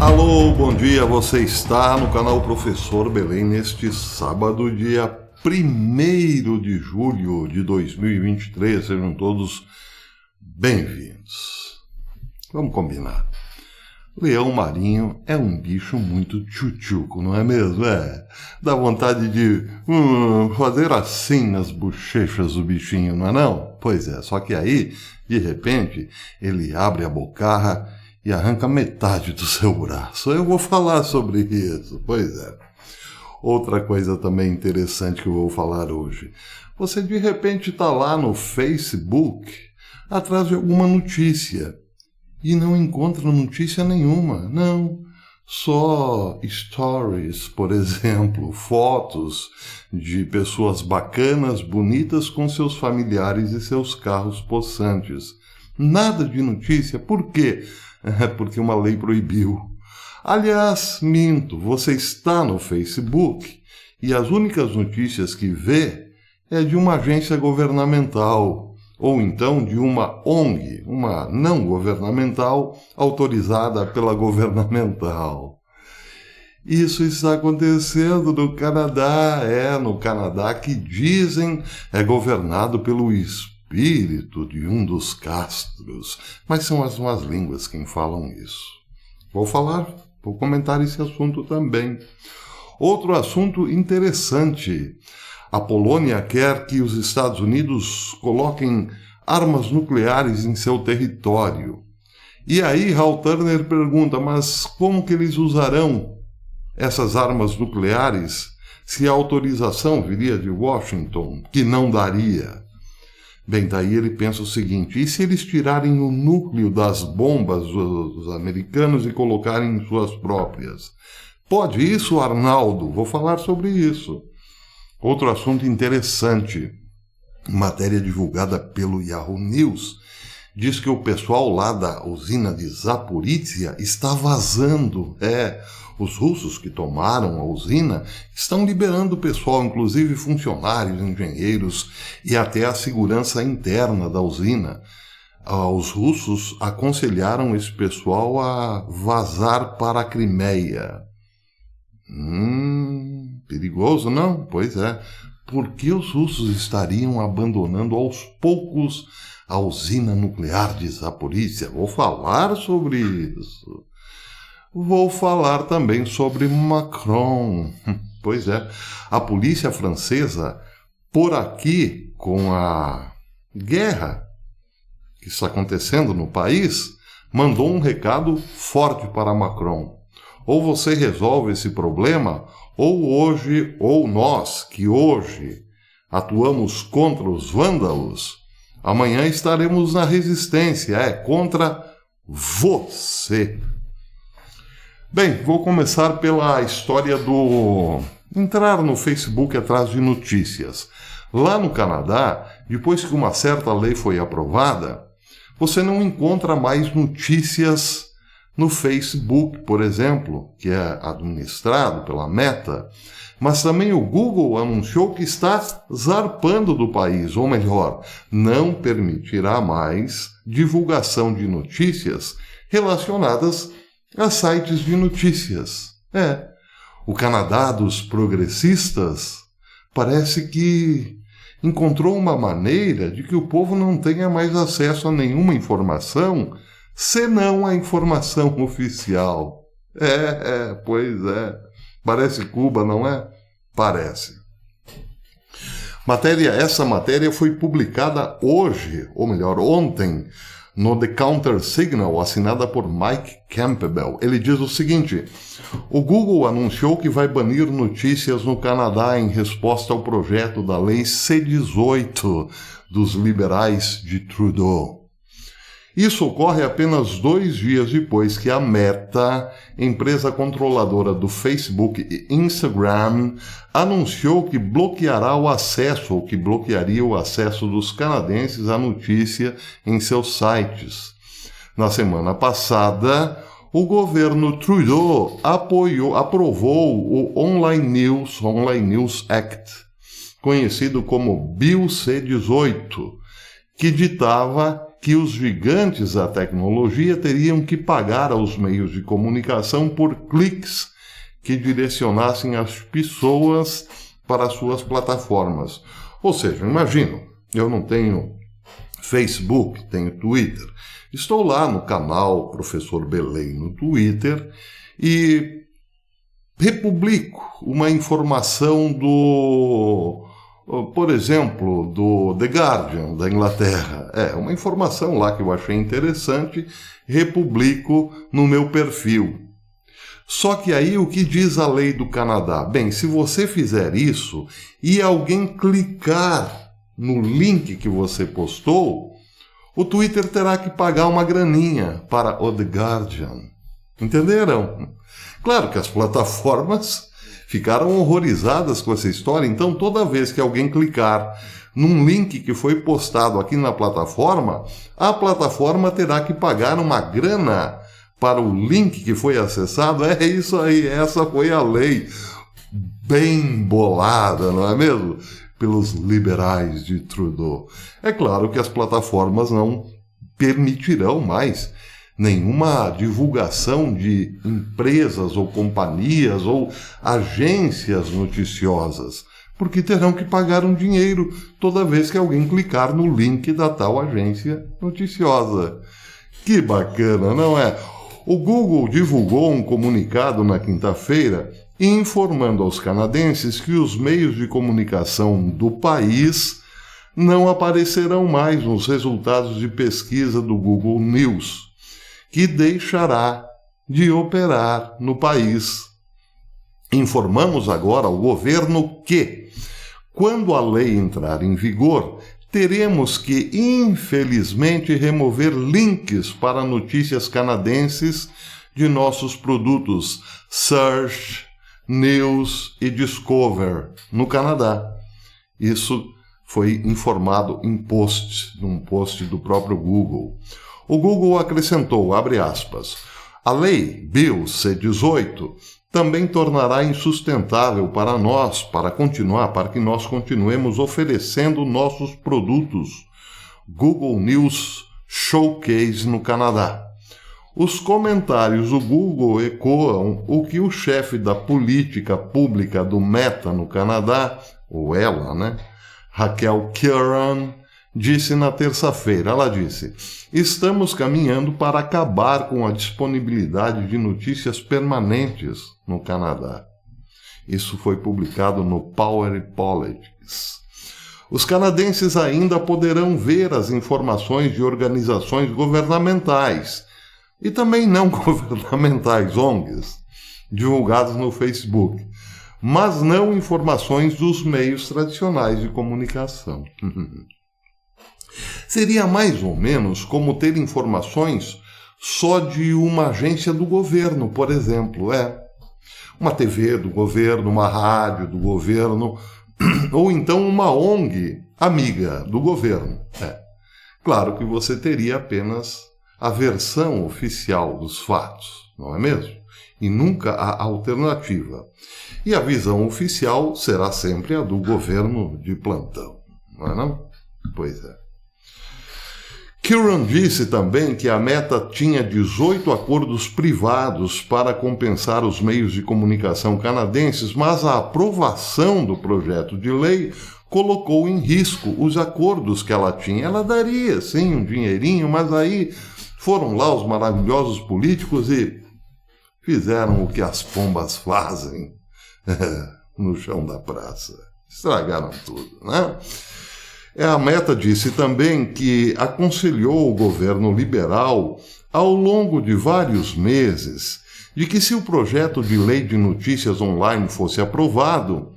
Alô, bom dia, você está no canal Professor Belém neste sábado, dia 1º de julho de 2023, sejam todos bem-vindos. Vamos combinar. Leão marinho é um bicho muito tchutchuco, não é mesmo? Dá vontade de fazer assim nas bochechas do bichinho, não é não? Pois é, só que aí, de repente, ele abre a bocarra e arranca metade do seu braço. Eu vou falar sobre isso, pois é. Outra coisa também interessante que eu vou falar hoje. Você de repente está lá no Facebook, atrás de alguma notícia, e não encontra notícia nenhuma, não. Só stories, por exemplo, fotos de pessoas bacanas, bonitas, com seus familiares e seus carros possantes. Nada de notícia, por quê? Porque uma lei proibiu. Aliás, minto, você está no Facebook e as únicas notícias que vê é de uma agência governamental, ou então de uma ONG, uma não governamental, autorizada pela governamental. Isso está acontecendo no Canadá, no Canadá que dizem é governado pelo espírito de um dos castros, mas são as más línguas quem falam isso. Vou comentar esse assunto também. Outro assunto interessante. A Polônia quer que os Estados Unidos coloquem armas nucleares em seu território. E aí Hal Turner pergunta, mas como que eles usarão essas armas nucleares se a autorização viria de Washington, que não daria? Bem, daí ele pensa o seguinte, e se eles tirarem o núcleo das bombas dos americanos e colocarem em suas próprias? Pode isso, Arnaldo? Vou falar sobre isso. Outro assunto interessante, matéria divulgada pelo Yahoo News, diz que o pessoal lá da usina de Zaporizhia está vazando. Os russos que tomaram a usina estão liberando o pessoal, inclusive funcionários, engenheiros e até a segurança interna da usina. Os russos aconselharam esse pessoal a vazar para a Crimeia. Perigoso, não? Pois é. Por que os russos estariam abandonando aos poucos a usina nuclear de Zaporizhia? Vou falar sobre isso. Vou falar também sobre Macron. Pois é. A polícia francesa, por aqui, com a guerra que está acontecendo no país, mandou um recado forte para Macron. Ou você resolve esse problema, ou nós, que hoje atuamos contra os vândalos, amanhã estaremos na resistência, contra você. Bem, vou começar pela história do entrar no Facebook atrás de notícias. Lá no Canadá, depois que uma certa lei foi aprovada, você não encontra mais notícias no Facebook, por exemplo, que é administrado pela Meta, mas também o Google anunciou que está zarpando do país, ou melhor, não permitirá mais divulgação de notícias relacionadas a sites de notícias. O Canadá dos progressistas parece que encontrou uma maneira de que o povo não tenha mais acesso a nenhuma informação senão a informação oficial. Pois é. Parece Cuba, não é? Parece. Essa matéria foi publicada hoje, ou melhor, ontem, no The Counter Signal, assinada por Mike Campbell. Ele diz o seguinte: o Google anunciou que vai banir notícias no Canadá em resposta ao projeto da Lei C-18 dos liberais de Trudeau. Isso ocorre apenas 2 dias depois que a Meta, empresa controladora do Facebook e Instagram, anunciou que bloquearia o acesso dos canadenses à notícia em seus sites. Na semana passada, o governo Trudeau aprovou o Online News Act, conhecido como Bill C-18, que ditava que os gigantes da tecnologia teriam que pagar aos meios de comunicação por cliques que direcionassem as pessoas para suas plataformas. Ou seja, imagino, eu não tenho Facebook, tenho Twitter. Estou lá no canal Professor Belém no Twitter e republico uma informação por exemplo, do The Guardian, da Inglaterra. Uma informação lá que eu achei interessante, republico no meu perfil. Só que aí o que diz a lei do Canadá? Bem, se você fizer isso e alguém clicar no link que você postou, o Twitter terá que pagar uma graninha para o The Guardian. Entenderam? Claro que as plataformas ficaram horrorizadas com essa história, então toda vez que alguém clicar num link que foi postado aqui na plataforma, a plataforma terá que pagar uma grana para o link que foi acessado. É isso aí, essa foi a lei bem bolada, não é mesmo? Pelos liberais de Trudeau. É claro que as plataformas não permitirão mais nenhuma divulgação de empresas ou companhias ou agências noticiosas, porque terão que pagar um dinheiro toda vez que alguém clicar no link da tal agência noticiosa. Que bacana, não é? O Google divulgou um comunicado na quinta-feira informando aos canadenses que os meios de comunicação do país não aparecerão mais nos resultados de pesquisa do Google News, que deixará de operar no país. Informamos agora ao governo que, quando a lei entrar em vigor, teremos que, infelizmente, remover links para notícias canadenses de nossos produtos Search, News e Discover no Canadá. Isso foi informado em num post do próprio Google. O Google acrescentou, abre aspas, a lei Bill C-18 também tornará insustentável para nós, para que nós continuemos oferecendo nossos produtos Google News Showcase no Canadá. Os comentários do Google ecoam o que o chefe da política pública do Meta no Canadá, ou ela, né, Raquel Curran, disse na terça-feira. Ela disse, estamos caminhando para acabar com a disponibilidade de notícias permanentes no Canadá. Isso foi publicado no Power Politics. Os canadenses ainda poderão ver as informações de organizações governamentais e também não governamentais, ONGs, divulgadas no Facebook, mas não informações dos meios tradicionais de comunicação. Seria mais ou menos como ter informações só de uma agência do governo, por exemplo, uma TV do governo, uma rádio do governo, ou então uma ONG amiga do governo. Claro que você teria apenas a versão oficial dos fatos, não é mesmo? E nunca a alternativa. E a visão oficial será sempre a do governo de plantão, não é não? Pois é. Curran disse também que a Meta tinha 18 acordos privados para compensar os meios de comunicação canadenses, mas a aprovação do projeto de lei colocou em risco os acordos que ela tinha. Ela daria, sim, um dinheirinho, mas aí foram lá os maravilhosos políticos e fizeram o que as pombas fazem no chão da praça. Estragaram tudo, né? A Meta disse também que aconselhou o governo liberal, ao longo de vários meses, de que se o projeto de lei de notícias online fosse aprovado,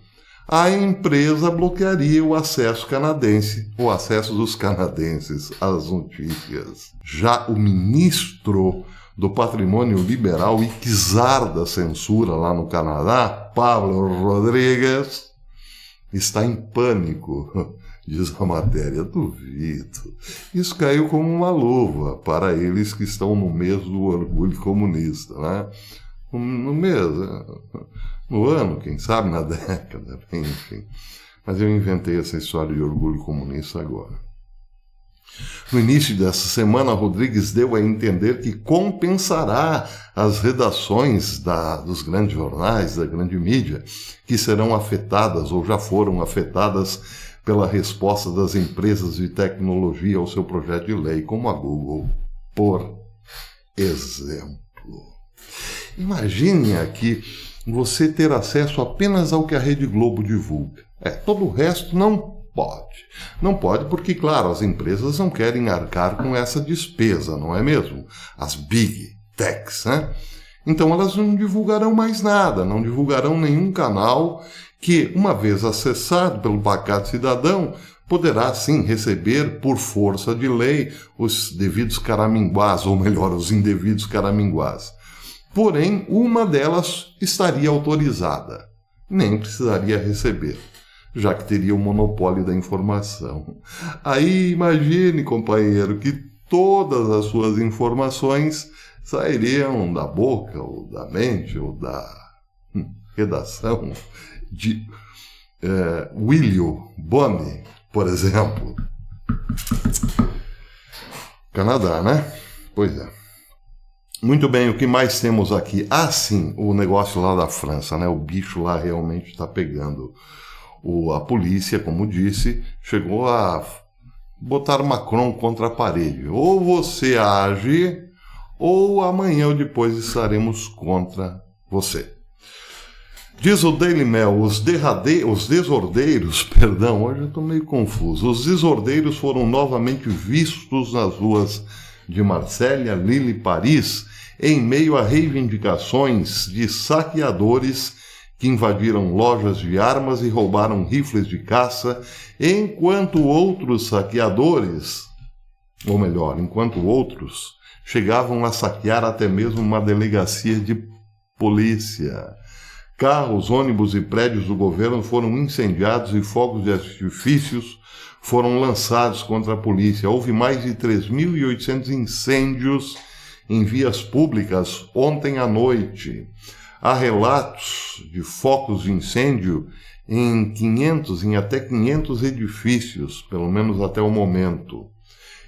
a empresa bloquearia o acesso dos canadenses às notícias. Já o ministro do Patrimônio Liberal e czar da censura lá no Canadá, Pablo Rodrigues, está em pânico, diz a matéria. Duvido. Isso caiu como uma luva para eles que estão no mês do orgulho comunista, né? No mês, no ano, quem sabe na década, enfim. Mas eu inventei essa história de orgulho comunista agora. No início dessa semana, Rodrigues deu a entender que compensará as redações dos grandes jornais, da grande mídia, que serão afetadas ou já foram afetadas pela resposta das empresas de tecnologia ao seu projeto de lei, como a Google, por exemplo. Imagine aqui você ter acesso apenas ao que a Rede Globo divulga. Todo o resto não pode. Não pode porque, claro, as empresas não querem arcar com essa despesa, não é mesmo? As Big Techs, né? Então elas não divulgarão mais nada, não divulgarão nenhum canal que, uma vez acessado pelo pacato cidadão, poderá sim receber, por força de lei, os devidos caraminguás, ou melhor, os indevidos caraminguás. Porém, uma delas estaria autorizada, nem precisaria receber, já que teria o monopólio da informação. Aí imagine, companheiro, que todas as suas informações sairiam da boca, ou da mente, ou da redação de William Bonner, por exemplo. Canadá, né? Pois é. Muito bem, o que mais temos aqui? Sim, o negócio lá da França, né? O bicho lá realmente está pegando. A polícia, como disse, chegou a botar Macron contra a parede. Ou você age, ou amanhã ou depois estaremos contra você. Diz o Daily Mail, os desordeiros, hoje eu estou meio confuso, os desordeiros foram novamente vistos nas ruas de Marselha, Lille e Paris, em meio a reivindicações de saqueadores que invadiram lojas de armas e roubaram rifles de caça, enquanto outros chegavam a saquear até mesmo uma delegacia de polícia. Carros, ônibus e prédios do governo foram incendiados e fogos de artifícios foram lançados contra a polícia. Houve mais de 3.800 incêndios em vias públicas ontem à noite. Há relatos de focos de incêndio em até 500 edifícios, pelo menos até o momento.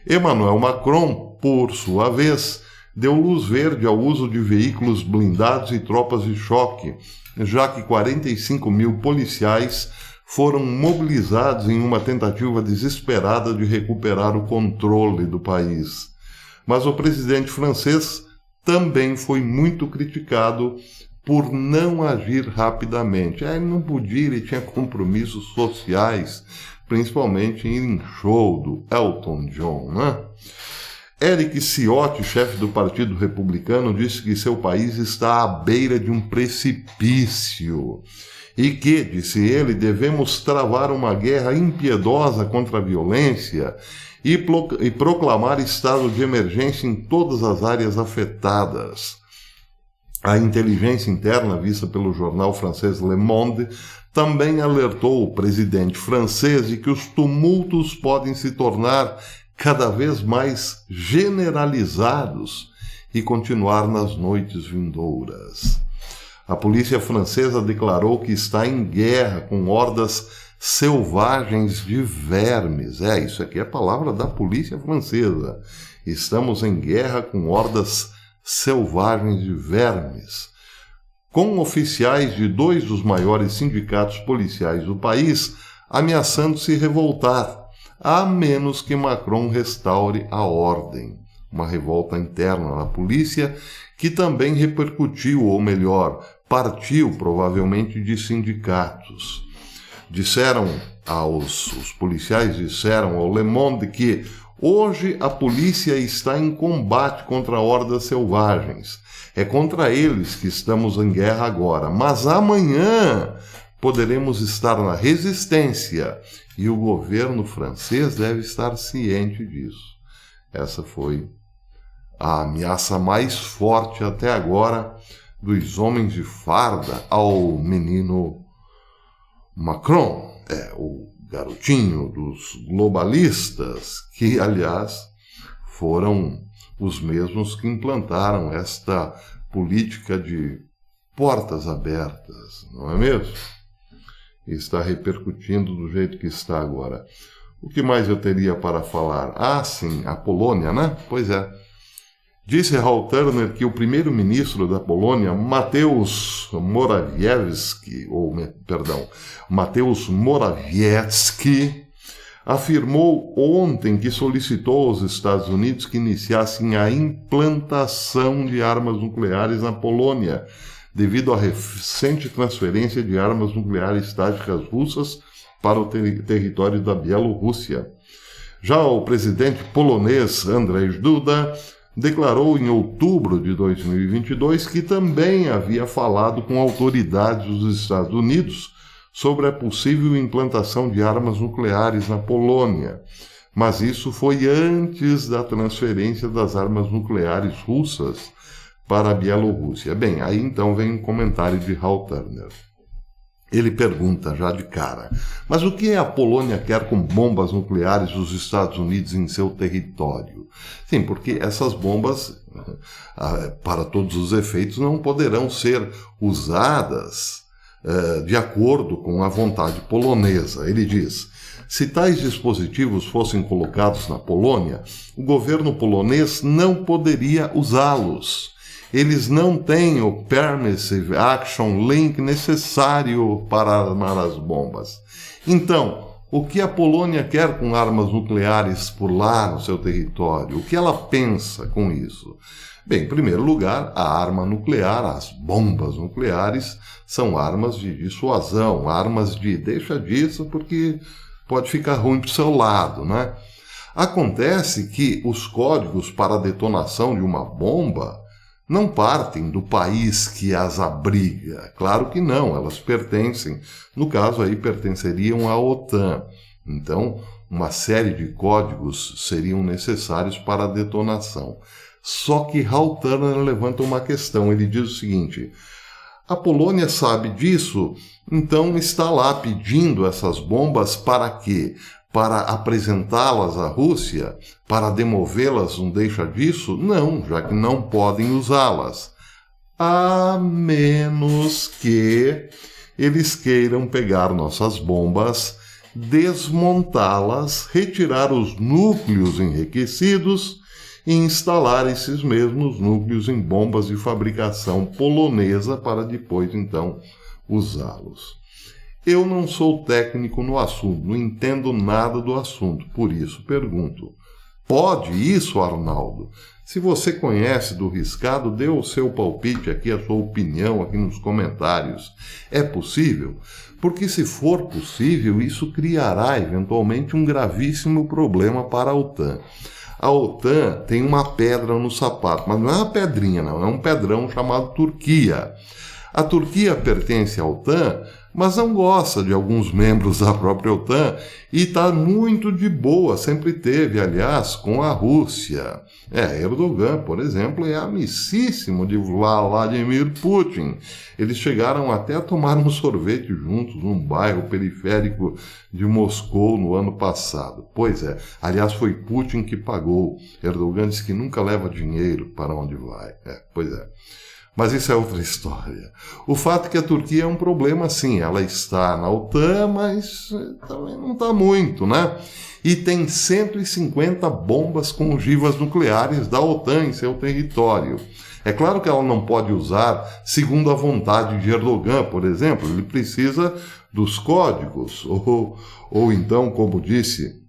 Emmanuel Macron, por sua vez, deu luz verde ao uso de veículos blindados e tropas de choque, já que 45 mil policiais foram mobilizados em uma tentativa desesperada de recuperar o controle do país. Mas o presidente francês também foi muito criticado por não agir rapidamente. Ele não podia, ele tinha compromissos sociais, principalmente em show do Elton John, né? Eric Ciotti, chefe do Partido Republicano, disse que seu país está à beira de um precipício e que, disse ele, devemos travar uma guerra impiedosa contra a violência e proclamar estado de emergência em todas as áreas afetadas. A inteligência interna, vista pelo jornal francês Le Monde, também alertou o presidente francês de que os tumultos podem se tornar cada vez mais generalizados e continuar nas noites vindouras. A polícia francesa declarou que está em guerra com hordas selvagens de vermes. Isso aqui é a palavra da polícia francesa. Estamos em guerra com hordas selvagens de vermes. Com oficiais de 2 dos maiores sindicatos policiais do país ameaçando se revoltar, a menos que Macron restaure a ordem. Uma revolta interna na polícia que também repercutiu, ou melhor, partiu provavelmente de sindicatos. Os policiais disseram ao Le Monde que hoje a polícia está em combate contra hordas selvagens. É contra eles que estamos em guerra agora, mas amanhã poderemos estar na resistência e o governo francês deve estar ciente disso. Essa foi a ameaça mais forte até agora dos homens de farda ao menino Macron, o garotinho dos globalistas, que, aliás, foram os mesmos que implantaram esta política de portas abertas, não é mesmo? E está repercutindo do jeito que está agora. O que mais eu teria para falar? Ah, sim, a Polônia, né? Pois é. Disse Hal Turner que o primeiro-ministro da Polônia, Mateusz Morawiecki, afirmou ontem que solicitou aos Estados Unidos que iniciassem a implantação de armas nucleares na Polônia, devido à recente transferência de armas nucleares táticas russas para o território da Bielorrússia. Já o presidente polonês Andrzej Duda declarou em outubro de 2022 que também havia falado com autoridades dos Estados Unidos sobre a possível implantação de armas nucleares na Polônia, mas isso foi antes da transferência das armas nucleares russas para a Bielorrússia. Bem, aí então vem um comentário de Hal Turner. Ele pergunta já de cara, mas o que a Polônia quer com bombas nucleares dos Estados Unidos em seu território? Sim, porque essas bombas, para todos os efeitos, não poderão ser usadas de acordo com a vontade polonesa. Ele diz, se tais dispositivos fossem colocados na Polônia, o governo polonês não poderia usá-los. Eles não têm o Permissive Action Link necessário para armar as bombas. Então, o que a Polônia quer com armas nucleares por lá no seu território? O que ela pensa com isso? Bem, em primeiro lugar, a arma nuclear, as bombas nucleares, são armas de dissuasão, armas de deixa disso porque pode ficar ruim para o seu lado, né? Acontece que os códigos para a detonação de uma bomba não partem do país que as abriga. Claro que não, elas pertencem, no caso aí pertenceriam à OTAN. Então, uma série de códigos seriam necessários para a detonação. Só que Hal Turner levanta uma questão, ele diz o seguinte, a Polônia sabe disso, então está lá pedindo essas bombas para quê? Para apresentá-las à Rússia? Para demovê-las, não deixa disso? Não, já que não podem usá-las. A menos que eles queiram pegar nossas bombas, desmontá-las, retirar os núcleos enriquecidos e instalar esses mesmos núcleos em bombas de fabricação polonesa para depois, então, usá-los. Eu não sou técnico no assunto, não entendo nada do assunto, por isso pergunto. Pode isso, Arnaldo? Se você conhece do riscado, dê o seu palpite aqui, a sua opinião aqui nos comentários. É possível? Porque se for possível, isso criará eventualmente um gravíssimo problema para a OTAN. A OTAN tem uma pedra no sapato, mas não é uma pedrinha, não, é um pedrão chamado Turquia. A Turquia pertence à OTAN, mas não gosta de alguns membros da própria OTAN e está muito de boa, sempre teve, aliás, com a Rússia. Erdogan, por exemplo, é amicíssimo de Vladimir Putin. Eles chegaram até a tomar um sorvete juntos num bairro periférico de Moscou no ano passado. Pois é, aliás, foi Putin que pagou. Erdogan disse que nunca leva dinheiro para onde vai. Pois é. Mas isso é outra história. O fato é que a Turquia é um problema, sim. Ela está na OTAN, mas também não está muito, né? E tem 150 bombas com ogivas nucleares da OTAN em seu território. É claro que ela não pode usar segundo a vontade de Erdogan, por exemplo. Ele precisa dos códigos. Ou então, como disse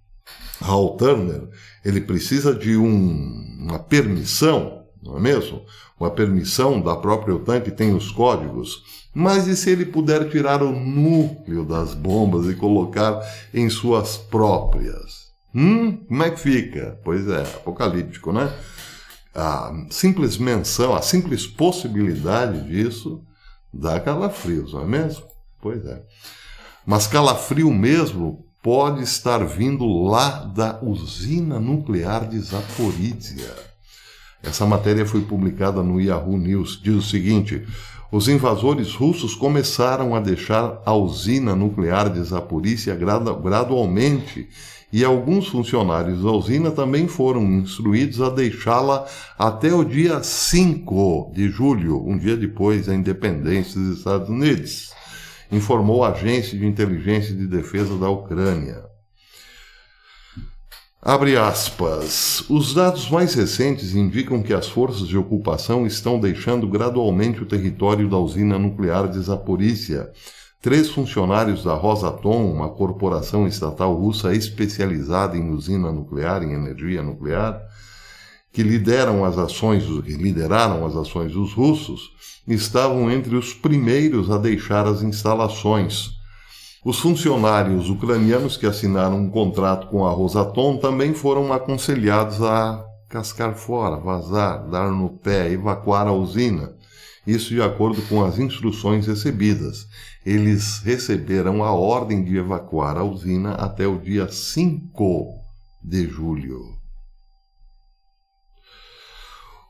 Hal Turner, ele precisa de uma permissão, não é mesmo? Uma permissão da própria OTAN que tem os códigos. Mas e se ele puder tirar o núcleo das bombas e colocar em suas próprias? Como é que fica? Pois é, apocalíptico, né? A simples menção, a simples possibilidade disso dá calafrios, não é mesmo? Pois é. Mas calafrio mesmo pode estar vindo lá da usina nuclear de Zaporizhia. Essa matéria foi publicada no Yahoo News. Diz o seguinte, os invasores russos começaram a deixar a usina nuclear de Zaporizhia gradualmente e alguns funcionários da usina também foram instruídos a deixá-la até o dia 5 de julho, um dia depois da independência dos Estados Unidos, informou a Agência de Inteligência e de Defesa da Ucrânia. Abre aspas. Os dados mais recentes indicam que as forças de ocupação estão deixando gradualmente o território da usina nuclear de Zaporízhia. 3 funcionários da Rosatom, uma corporação estatal russa especializada em usina nuclear, em energia nuclear, que lideraram as ações dos russos, estavam entre os primeiros a deixar as instalações. Os funcionários ucranianos que assinaram um contrato com a Rosatom também foram aconselhados a cascar fora, vazar, dar no pé, evacuar a usina. Isso de acordo com as instruções recebidas. Eles receberam a ordem de evacuar a usina até o dia 5 de julho.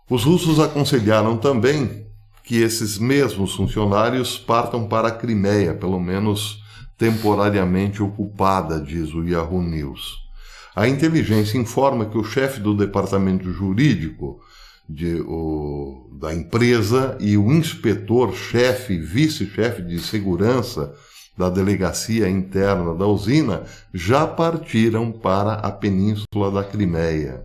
Os russos aconselharam também que esses mesmos funcionários partam para a Crimeia, pelo menos temporariamente ocupada, diz o Yahoo News. A inteligência informa que o chefe do departamento jurídico da empresa e o inspetor-chefe e vice-chefe de segurança da delegacia interna da usina já partiram para a península da Crimeia.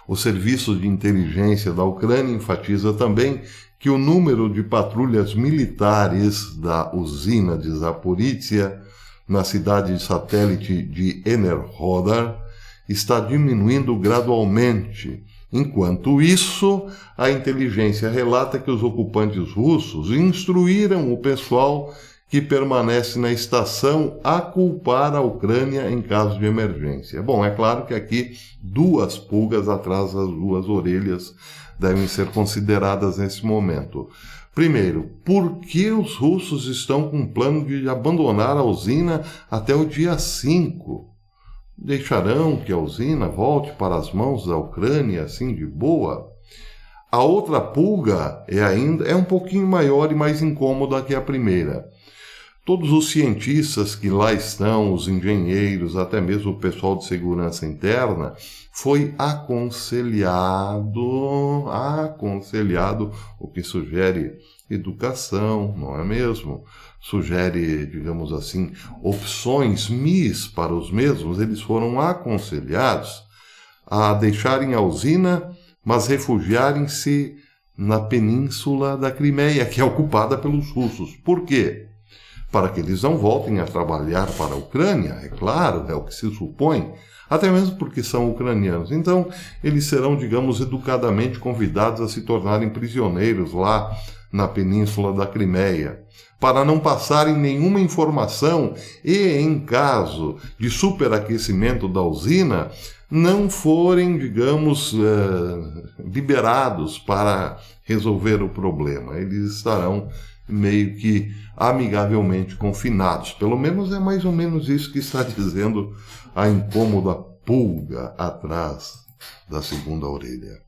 O serviço de inteligência da Ucrânia enfatiza também que o número de patrulhas militares da usina de Zaporízhia, na cidade de satélite de Enerhodar, está diminuindo gradualmente. Enquanto isso, a inteligência relata que os ocupantes russos instruíram o pessoal que permanece na estação a culpar a Ucrânia em caso de emergência. Bom, é claro que aqui 2 pulgas atrás das 2 orelhas devem ser consideradas nesse momento. Primeiro, por que os russos estão com plano de abandonar a usina até o dia 5? Deixarão que a usina volte para as mãos da Ucrânia assim de boa? A outra pulga é um pouquinho maior e mais incômoda que a primeira. Todos os cientistas que lá estão, os engenheiros, até mesmo o pessoal de segurança interna, foi aconselhado, o que sugere educação, não é mesmo? Sugere, digamos assim, opções para os mesmos. Eles foram aconselhados a deixarem a usina, mas refugiarem-se na península da Crimeia, que é ocupada pelos russos. Por quê? Para que eles não voltem a trabalhar para a Ucrânia, é claro, é o que se supõe, até mesmo porque são ucranianos. Então, eles serão, digamos, educadamente convidados a se tornarem prisioneiros lá na península da Crimeia, para não passarem nenhuma informação e, em caso de superaquecimento da usina, não forem, digamos, liberados para resolver o problema. Eles estarão meio que amigavelmente confinados. Pelo menos é mais ou menos isso que está dizendo a incômoda pulga atrás da segunda orelha.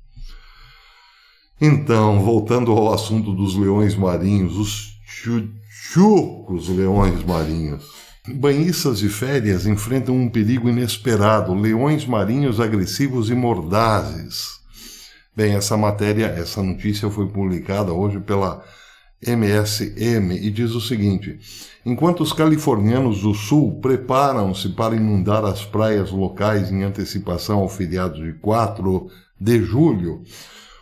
Então, voltando ao assunto dos leões marinhos, os tchutchucos leões marinhos. Banhistas de férias enfrentam um perigo inesperado, leões marinhos agressivos e mordazes. Bem, essa notícia foi publicada hoje pela MSM e diz o seguinte: enquanto os californianos do sul preparam-se para inundar as praias locais em antecipação ao feriado de 4 de julho,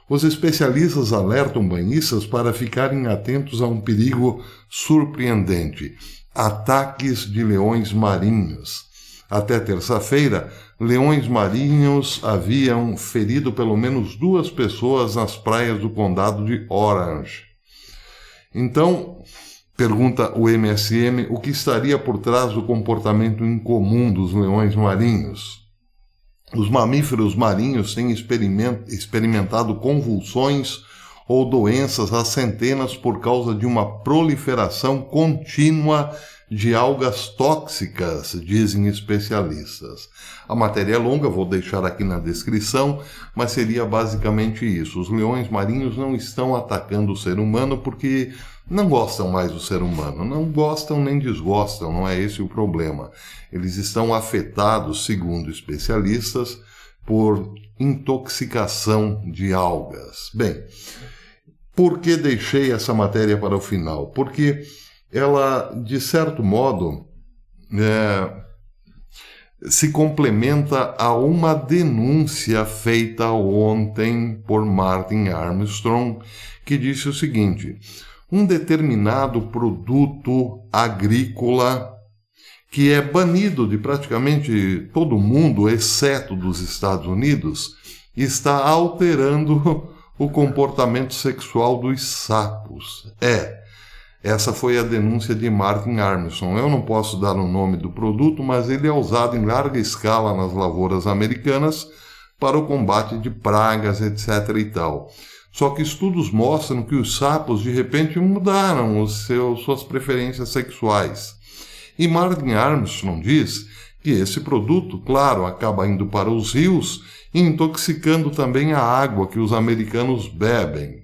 os especialistas alertam banhistas para ficarem atentos a um perigo surpreendente: ataques de leões marinhos. Até terça-feira, leões marinhos haviam ferido pelo menos 2 pessoas nas praias do condado de Orange. Então, pergunta o MSM, o que estaria por trás do comportamento incomum dos leões marinhos? Os mamíferos marinhos têm experimentado convulsões ou doenças há centenas por causa de uma proliferação contínua de algas tóxicas, dizem especialistas. A matéria é longa, vou deixar aqui na descrição, mas seria basicamente isso. Os leões marinhos não estão atacando o ser humano porque não gostam mais do ser humano. Não gostam nem desgostam, não é esse o problema. Eles estão afetados, segundo especialistas, por intoxicação de algas. Bem, por que deixei essa matéria para o final? Porque ela, de certo modo, se complementa a uma denúncia feita ontem por Martin Armstrong, que disse o seguinte: um determinado produto agrícola que é banido de praticamente todo mundo, exceto dos Estados Unidos, está alterando o comportamento sexual dos sapos. Essa foi a denúncia de Martin Armstrong. Eu não posso dar o nome do produto, mas ele é usado em larga escala nas lavouras americanas para o combate de pragas, etc. e tal. Só que estudos mostram que os sapos, de repente, mudaram suas preferências sexuais. E Martin Armstrong diz que esse produto, claro, acaba indo para os rios e intoxicando também a água que os americanos bebem.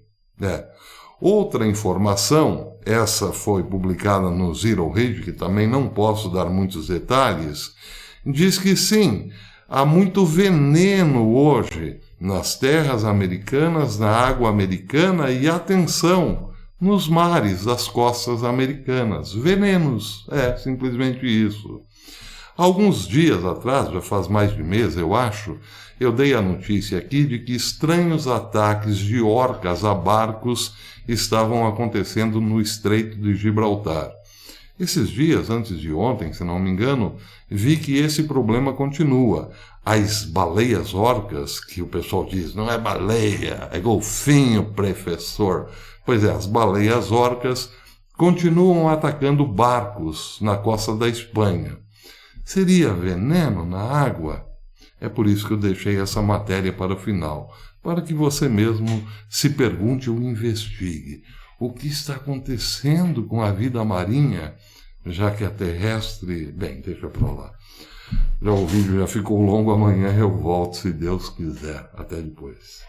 Outra informação, essa foi publicada no Zero Hedge, que também não posso dar muitos detalhes, diz que sim, há muito veneno hoje nas terras americanas, na água americana e, atenção, nos mares das costas americanas. Venenos, simplesmente isso. Alguns dias atrás, já faz mais de mês, eu acho, eu dei a notícia aqui de que estranhos ataques de orcas a barcos estavam acontecendo no Estreito de Gibraltar. Esses dias, antes de ontem, se não me engano, vi que esse problema continua. As baleias orcas, que o pessoal diz, não é baleia, é golfinho, professor. Pois é, as baleias orcas continuam atacando barcos na costa da Espanha. Seria veneno na água? É por isso que eu deixei essa matéria para o final, para que você mesmo se pergunte ou investigue o que está acontecendo com a vida marinha, já que a terrestre... Bem, deixa para lá. Já o vídeo já ficou longo, amanhã eu volto, se Deus quiser. Até depois.